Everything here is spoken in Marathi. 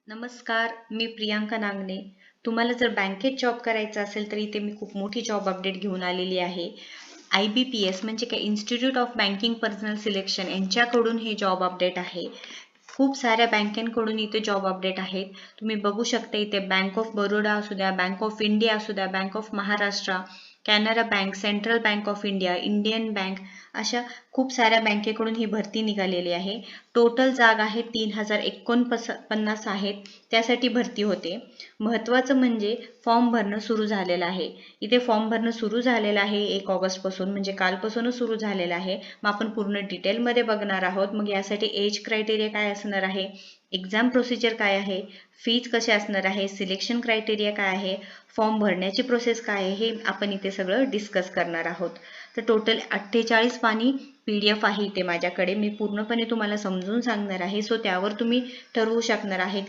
नमस्कार, मी प्रियांका नागने. तुम्हाला जर बँकेत जॉब करायचा असेल तर इथे मी खूप मोठी जॉब अपडेट घेऊन आलेली आहे. IBPS म्हणजे काय institute of banking personal selection यांच्याकडून हे जॉब अपडेट आहे. खूप साऱ्या बँकांकडून इथे जॉब अपडेट आहेत. तुम्ही बघू शकता इथे बँक ऑफ बरोडा असू द्या, बँक ऑफ इंडिया असू द्या, bank of Maharashtra, Canara bank, central bank of India, Indian bank अशा खूप साऱ्या बँकेकडून ही भरती निघालेली आहे. टोटल जागा आहे 3049 आहेत. त्यासाठी भरती होते. महत्त्वाचं म्हणजे फॉर्म भरणं सुरू झालेलं आहे. इथे फॉर्म भरणं सुरू झालेलं आहे 1 ऑगस्ट पासून, म्हणजे कालपासूनच सुरू झालेलं आहे. मग आपण पूर्ण डिटेलमध्ये बघणार आहोत. मग यासाठी एज क्रायटेरिया काय असणार आहे, एक्झाम प्रोसिजर काय आहे, फीज कशी असणार आहे, सिलेक्शन क्रायटेरिया काय आहे, फॉर्म भरण्याची प्रोसेस काय आहे, हे आपण इथे सगळं डिस्कस करणार आहोत. तर टोटल 48 पानी PDF आहे इथे माझ्याकडे. मी पूर्णपणे तुम्हाला समजून सांगणार आहे. सो त्यावर तुम्ही ठरवू शकणार आहेत